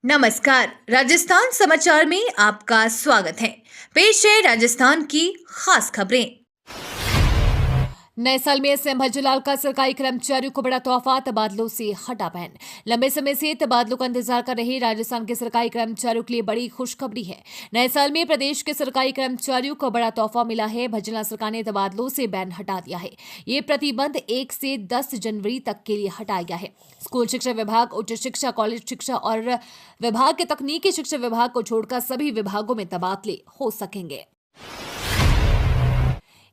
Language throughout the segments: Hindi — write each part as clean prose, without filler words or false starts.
नमस्कार। राजस्थान समाचार में आपका स्वागत है। पेश है राजस्थान की खास खबरें। नए साल में सीएम भजनलाल का सरकारी कर्मचारियों को बड़ा तोहफा, तबादलों से हटा बैन। लंबे समय से तबादलों का इंतजार कर रहे राजस्थान के सरकारी कर्मचारियों के लिए बड़ी खुशखबरी है। नए साल में प्रदेश के सरकारी कर्मचारियों को बड़ा तोहफा मिला है। भजनलाल सरकार ने तबादलों से बैन हटा दिया है। ये प्रतिबंध 1 से 10 जनवरी तक के लिए हटाया गया है। स्कूल शिक्षा विभाग, उच्च शिक्षा, कॉलेज शिक्षा और विभाग के तकनीकी शिक्षा विभाग को छोड़कर सभी विभागों में तबादले हो सकेंगे।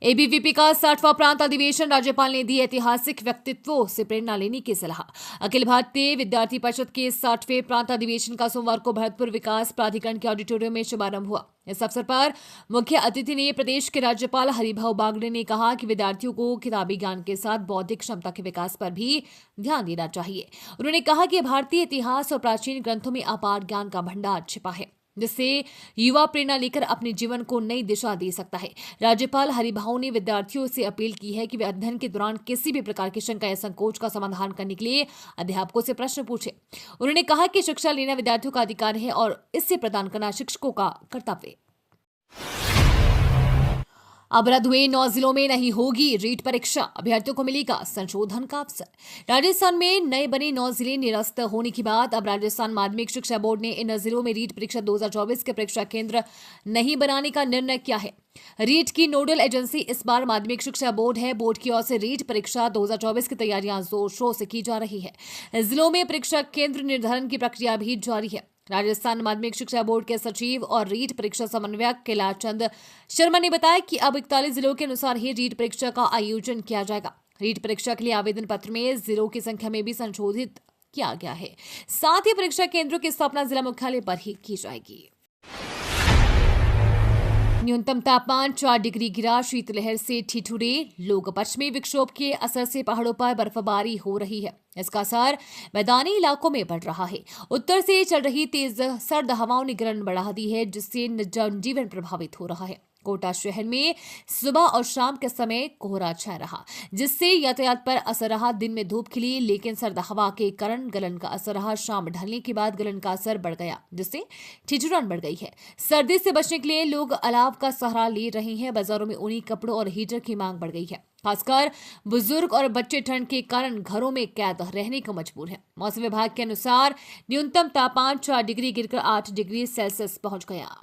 एबीवीपी का 60वां प्रांत अधिवेशन, राज्यपाल ने दी ऐतिहासिक व्यक्तित्वों से प्रेरणा लेने की सलाह। अखिल भारतीय विद्यार्थी परिषद के 60वें प्रांत अधिवेशन का सोमवार को भरतपुर विकास प्राधिकरण के ऑडिटोरियम में शुभारंभ हुआ। इस अवसर पर मुख्य अतिथि ने प्रदेश के राज्यपाल हरिभाऊ बागड़े ने कहा कि विद्यार्थियों को किताबी ज्ञान के साथ बौद्धिक क्षमता के विकास पर भी ध्यान देना चाहिए। उन्होंने कहा कि भारतीय इतिहास और प्राचीन ग्रंथों में अपार ज्ञान का भंडार छिपा है, जिससे युवा प्रेरणा लेकर अपने जीवन को नई दिशा दे सकता है। राज्यपाल हरिभाऊ ने विद्यार्थियों से अपील की है कि वे अध्ययन के दौरान किसी भी प्रकार की शंका या संकोच का समाधान करने के लिए अध्यापकों से प्रश्न पूछे। उन्होंने कहा कि शिक्षा लेना विद्यार्थियों का अधिकार है और इसे प्रदान करना शिक्षकों का कर्तव्य। अब रद्द हुए 9 जिलों में नहीं होगी रीट परीक्षा, अभ्यर्थियों को मिलेगा संशोधन का अवसर। राजस्थान में नए बने 9 जिले निरस्त होने के बाद अब राजस्थान माध्यमिक शिक्षा बोर्ड ने इन जिलों में रीट परीक्षा 2024 के परीक्षा केंद्र नहीं बनाने का निर्णय किया है। रीट की नोडल एजेंसी इस बार माध्यमिक शिक्षा बोर्ड है। बोर्ड की ओर से रीट परीक्षा 2024 की तैयारियां जोर शोर से की जा रही है। जिलों में परीक्षा केंद्र निर्धारण की प्रक्रिया भी जारी है। राजस्थान माध्यमिक शिक्षा बोर्ड के सचिव और रीट परीक्षा समन्वयक कैलाश चंद शर्मा ने बताया कि अब 41 जिलों के अनुसार ही रीट परीक्षा का आयोजन किया जाएगा। रीट परीक्षा के लिए आवेदन पत्र में जिलों की संख्या में भी संशोधित किया गया है। साथ ही परीक्षा केंद्रों की स्थापना जिला मुख्यालय पर ही की जाएगी। न्यूनतम तापमान 4 डिग्री गिरा, शीतलहर से ठिठुरे लोग। पश्चिमी विक्षोभ के असर से पहाड़ों पर बर्फबारी हो रही है। इसका असर मैदानी इलाकों में बढ़ रहा है। उत्तर से चल रही तेज सर्द हवाओं ने गर्म बढ़ा दी है, जिससे जनजीवन प्रभावित हो रहा है। कोटा शहर में सुबह और शाम के समय कोहरा छाया रहा, जिससे यातायात पर असर रहा। दिन में धूप खिली, लेकिन सर्द हवा के कारण गलन का असर रहा। शाम ढलने के बाद गलन का असर बढ़ गया, जिससे ठिठुरन बढ़ गई है। सर्दी से बचने के लिए लोग अलाव का सहारा ले रहे हैं। बाजारों में ऊनी कपड़ों और हीटर की मांग बढ़ गई है। खासकर बुजुर्ग और बच्चे ठंड के कारण घरों में कैद रहने को मजबूर हैं। मौसम विभाग के अनुसार न्यूनतम तापमान 4 डिग्री गिरकर 8 डिग्री सेल्सियस पहुंच गया।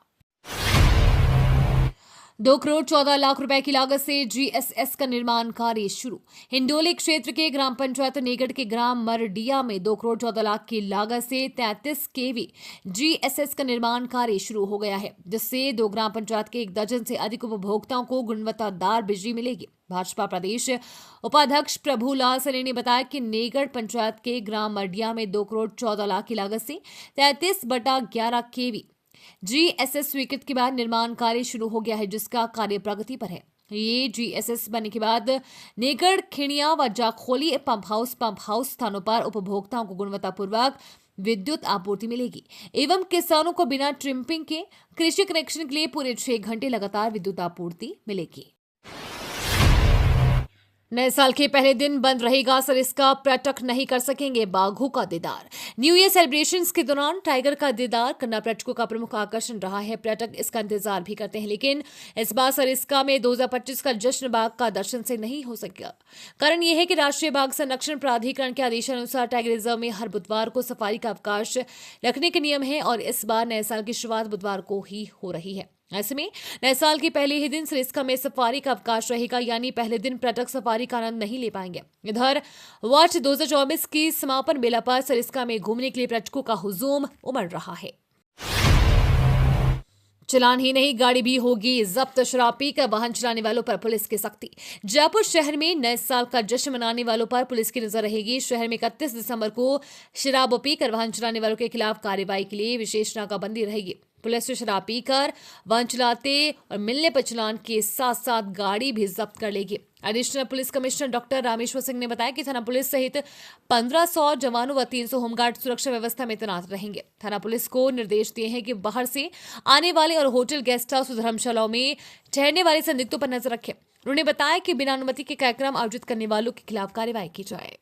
2 करोड़ 14 लाख रुपए की लागत से जीएसएस का निर्माण कार्य शुरू। हिंडोली क्षेत्र के ग्राम पंचायत निकट के ग्राम मरडिया में 2 करोड़ 14 लाख की लागत से 33 केवी जीएसएस का निर्माण कार्य शुरू हो गया है, जिससे 2 ग्राम पंचायत के 1 दर्जन से अधिक उपभोक्ताओं को गुणवत्तादार बिजली मिलेगी। भाजपा प्रदेश उपाध्यक्ष प्रभुलाल सने ने बताया कि नेगढ़ पंचायत के ग्राम मरडिया में 2 करोड़ 14 लाख की लागत से 33/11 केवी जीएसएस स्वीकृत के बाद निर्माण कार्य शुरू हो गया है, जिसका कार्य प्रगति पर है। ये जीएसएस बनने के बाद नेगढ़, खिणिया व जाखोली पंप हाउस स्थानों पर उपभोक्ताओं को गुणवत्तापूर्वक विद्युत आपूर्ति मिलेगी एवं किसानों को बिना ट्रिम्पिंग के कृषि कनेक्शन के लिए पूरे 6 घंटे लगातार विद्युत आपूर्ति मिलेगी। नए साल के पहले दिन बंद रहेगा सरिस्का, पर्यटक नहीं कर सकेंगे बाघों का दीदार। न्यू ईयर सेलिब्रेशंस के दौरान टाइगर का दीदार करना पर्यटकों का प्रमुख आकर्षण रहा है। पर्यटक इसका इंतजार भी करते हैं, लेकिन इस बार सरिस्का में 2025 का जश्न बाघ का दर्शन से नहीं हो सकेगा। कारण यह है कि राष्ट्रीय बाघ संरक्षण प्राधिकरण के आदेशानुसार टाइगर रिजर्व में हर बुधवार को सफारी का अवकाश रखने के नियम है और इस बार नए साल की शुरुआत बुधवार को ही हो रही है। ऐसे में नए साल के पहले ही दिन सरिस्का में सफारी का अवकाश रहेगा, यानी पहले दिन पर्यटक सफारी का आनंद नहीं ले पाएंगे। इधर वर्ष 2024 की समापन मेला पर सरिस्का में घूमने के लिए पर्यटकों का हुजूम उमड़ रहा है। चलान ही नहीं, गाड़ी भी होगी जब्त। शराब पीकर वाहन चलाने वालों पर पुलिस की सख्ती। जयपुर शहर में नए साल का जश्न मनाने वालों पर पुलिस की नजर रहेगी। शहर में 31 दिसंबर को शराब पीकर वाहन चलाने वालों के खिलाफ कार्रवाई के लिए विशेष नाकाबंदी रहेगी। पुलिस शराब पीकर वाहन चलाते और मिलने पर चलान के साथ साथ गाड़ी भी जब्त कर लेगी। Additional police commissioner doctor Rameshwar Singh ने बताया कि थाना पुलिस सहित 1500 जवानों व 300 होमगार्ड सुरक्षा व्यवस्था में तैनात रहेंगे। थाना पुलिस को निर्देश दिए हैं कि बाहर से आने वाले और होटल, गेस्ट हाउस, धर्मशालाओं में ठहरने वाले संदिग्धों पर नजर रखें। उन्होंने बताया कि बिना अनुमति के कार्यक्रम आयोजित करने वालों के खिलाफ कार्रवाई की जाए।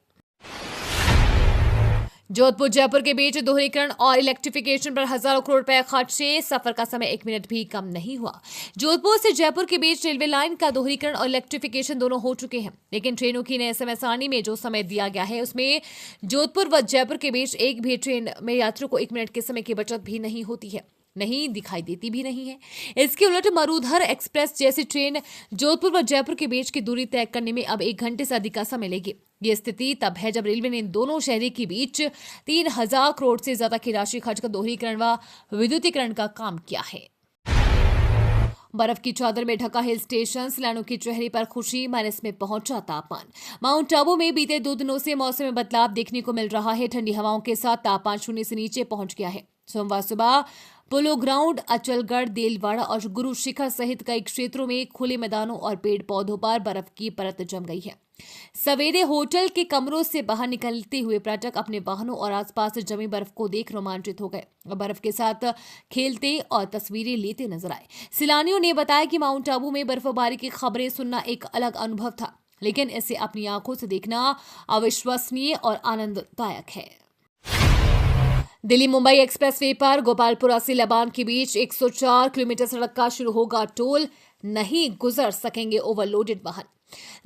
जोधपुर जयपुर के बीच दोहरीकरण और इलेक्ट्रिफिकेशन पर हजारों करोड़ रुपए खर्चे, सफर का समय 1 मिनट भी कम नहीं हुआ। जोधपुर से जयपुर के बीच रेलवे लाइन का दोहरीकरण और इलेक्ट्रिफिकेशन दोनों हो चुके हैं, लेकिन ट्रेनों की नए समय सारणी में जो समय दिया गया है उसमें जोधपुर व जयपुर के बीच एक भी ट्रेन में यात्रियों को 1 मिनट के समय की बचत भी नहीं होती है, नहीं दिखाई देती भी नहीं है। इसके उलट मरूधर एक्सप्रेस जैसी ट्रेन जोधपुर व जयपुर के बीच की दूरी तय करने में अब 1 घंटे से अधिक का समय लेगी। ये स्थिति तब है जब रेलवे ने इन दोनों शहरों के बीच 3000 करोड़ से ज्यादा की राशि खर्च कर दोहरीकरण व विद्युतीकरण का काम किया है। बर्फ की चादर में ढका हिल स्टेशन, सैलानियों की चेहरे पर खुशी, माइनस में पहुंचा तापमान। माउंट आबू में बीते 2 दिनों से मौसम में बदलाव देखने को मिल रहा है। ठंडी हवाओं के साथ तापमान शून्य से नीचे पहुंच गया है। सोमवार सुबह पोलो ग्राउंड, अचलगढ़, देलवाड़ा और गुरु शिखर सहित कई क्षेत्रों में खुले मैदानों और पेड़ पौधों पर बर्फ की परत जम गई है। सवेरे होटल के कमरों से बाहर निकलते हुए पर्यटक अपने वाहनों और आसपास जमी बर्फ को देख रोमांचित हो गए और बर्फ के साथ खेलते और तस्वीरें लेते नजर आए। सैलानियों ने बताया कि माउंट आबू में बर्फबारी की खबरें सुनना एक अलग अनुभव था, लेकिन इसे अपनी आंखों से देखना अविश्वसनीय और आनंददायक है। दिल्ली मुंबई एक्सप्रेसवे पर गोपालपुरा से लबान के बीच 104 किलोमीटर सड़क का शुरू होगा टोल, नहीं गुजर सकेंगे ओवरलोडेड वाहन।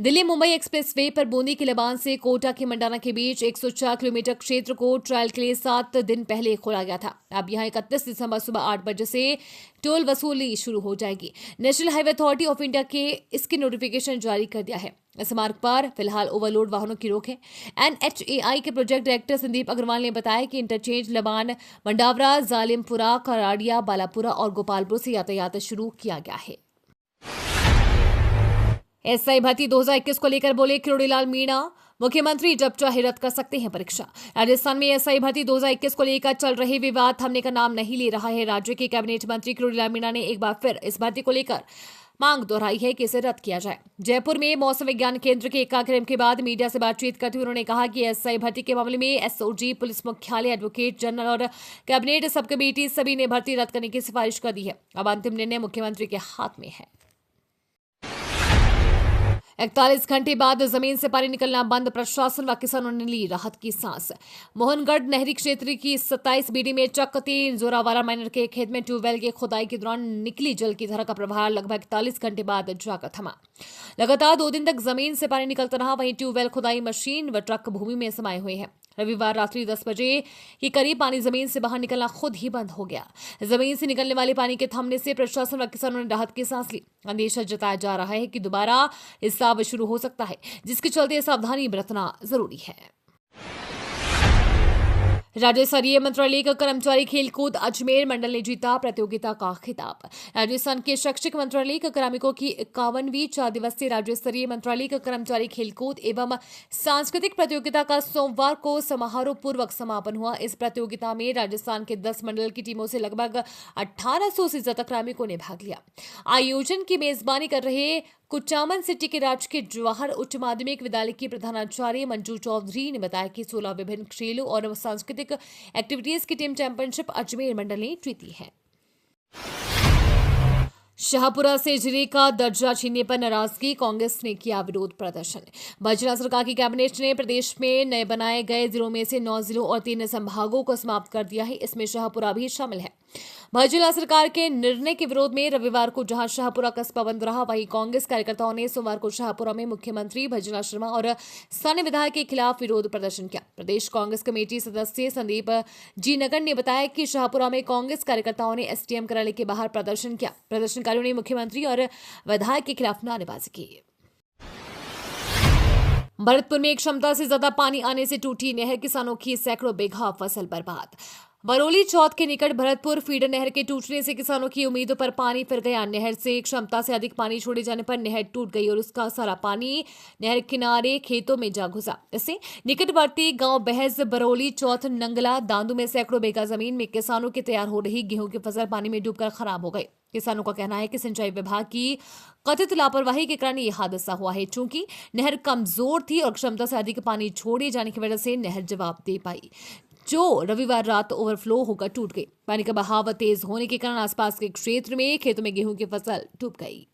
दिल्ली मुंबई एक्सप्रेसवे पर बूंदी के लबान से कोटा के मंडाना के बीच 104 किलोमीटर क्षेत्र को ट्रायल के लिए 7 दिन पहले खोला गया था। अब यहां 31 दिसंबर सुबह 8 बजे से टोल वसूली शुरू हो जाएगी। National highway authority of India के इसकी नोटिफिकेशन जारी कर दिया है। इस मार्ग पर फिलहाल ओवरलोड वाहनों की रोक है। NHAI के प्रोजेक्ट डायरेक्टर संदीप अग्रवाल ने बताया कि इंटरचेंज लबान, मंडावरा, जालिमपुरा, कराड़िया, बालापुरा और गोपालपुर से यातायात शुरू किया गया है। एसआई भर्ती 2021 को लेकर बोले किरोड़ीलाल मीणा, मुख्यमंत्री जब चाहे रद्द कर सकते हैं परीक्षा। राजस्थान में एसआई भर्ती 2021 को लेकर चल रहे विवाद थमने का नाम नहीं ले रहा है। राज्य के कैबिनेट मंत्री किरोड़ीलाल मीणा ने एक बार फिर इस भर्ती को लेकर मांग दोहराई है कि इसे रद्द किया जाए। जयपुर में मौसम विज्ञान केंद्र के एक कार्यक्रम के बाद मीडिया से बातचीत करते हुए उन्होंने कहा कि एसआई भर्ती के मामले में एसओजी, पुलिस मुख्यालय, एडवोकेट जनरल और कैबिनेट सब कमेटी सभी ने भर्ती रद्द करने की सिफारिश कर दी है। अब अंतिम निर्णय मुख्यमंत्री के हाथ में है। 41 घंटे बाद जमीन से पानी निकलना बंद, प्रशासन व किसानों ने ली राहत की सांस। मोहनगढ़ नहरी क्षेत्र की 27 बीडी में चक 3 जोरावारा माइनर के खेत में ट्यूबवेल की खुदाई के दौरान निकली जल की धारा का प्रवाह लगभग 41 घंटे बाद जाकर थमा। लगातार 2 दिन तक जमीन से पानी निकलता रहा। वहीं ट्यूबवेल खुदाई मशीन व ट्रक भूमि में समाये हुए हैं। रविवार रात्रि 10 बजे के करीब पानी जमीन से बाहर निकलना खुद ही बंद हो गया। जमीन से निकलने वाले पानी के थमने से प्रशासन व किसानों ने राहत की सांस ली। अंदेशा जताया जा रहा है कि दोबारा हिसाब शुरू हो सकता है, जिसके चलते सावधानी बरतना जरूरी है। राज्य स्तरीय मंत्रालय का कर्मचारी खेलकूद, अजमेर मंडल ने जीता प्रतियोगिता का खिताब। राजस्थान के शैक्षिक मंत्रालय का कार्मिकों की 51वीं 4 दिवसीय राज्य स्तरीय मंत्रालय का कर्मचारी खेलकूद एवं सांस्कृतिक प्रतियोगिता का सोमवार को समारोह पूर्वक समापन हुआ। इस प्रतियोगिता में राजस्थान के 10 मंडल की टीमों से लगभग 1800 से ज्यादा कार्मिकों ने भाग लिया। आयोजन की मेजबानी कर रहे कुचामन सिटी के राजकीय जवाहर उच्च माध्यमिक विद्यालय की प्रधानाचार्य मंजू चौधरी ने बताया कि 16 विभिन्न खेलों और सांस्कृतिक एक्टिविटीज की टीम चैंपियनशिप अजमेर मंडल ने जीती है। शाहपुरा से जिले का दर्जा छीनने पर नाराजगी, कांग्रेस ने किया विरोध प्रदर्शन। भाजपा सरकार की कैबिनेट ने प्रदेश में नए बनाए गए जिलों में से 9 जिलों और 3 संभागों को समाप्त कर दिया है। इसमें शाहपुरा भी शामिल है। भाजपा सरकार के निर्णय के विरोध में रविवार को जहां शाहपुरा कस्बा बंद रहा, वहीं कांग्रेस कार्यकर्ताओं ने सोमवार को शाहपुरा में मुख्यमंत्री भजना शर्मा और स्थानीय विधायक के खिलाफ विरोध प्रदर्शन किया। प्रदेश कांग्रेस कमेटी सदस्य संदीप जी नगर ने बताया कि शाहपुरा में कांग्रेस कार्यकर्ताओं ने एसडीएम कार्यालय के बाहर प्रदर्शन किया। प्रदर्शनकारियों ने मुख्यमंत्री और विधायक के खिलाफ नारेबाजी की। भरतपुर में एक क्षमता से ज्यादा पानी आने से टूटी नहर, किसानों की सैकड़ों बीघा फसल बर्बाद। बरौली चौथ के निकट भरतपुर फीडर नहर के टूटने से किसानों की उम्मीदों पर पानी फिर गया। नहर से क्षमता से अधिक पानी छोड़े जाने पर नहर टूट गई और उसका सारा पानी नहर किनारे खेतों में जा घुसा। इससे निकटवर्ती गांव बहज, बरौली चौथ, नंगला, दांदू में सैकड़ों बीघा जमीन में किसानों की तैयार हो रही गेहूं की फसल पानी में डूबकर खराब हो गई। किसानों का कहना है कि सिंचाई विभाग की कथित लापरवाही के कारण यह हादसा हुआ है। चूंकि नहर कमजोर थी और क्षमता से अधिक पानी छोड़े जाने की वजह से नहर जवाब दे पाई, जो रविवार रात ओवरफ्लो होकर टूट गई। पानी का बहाव तेज होने के कारण आसपास के क्षेत्र में खेतों में गेहूं की फसल डूब गई।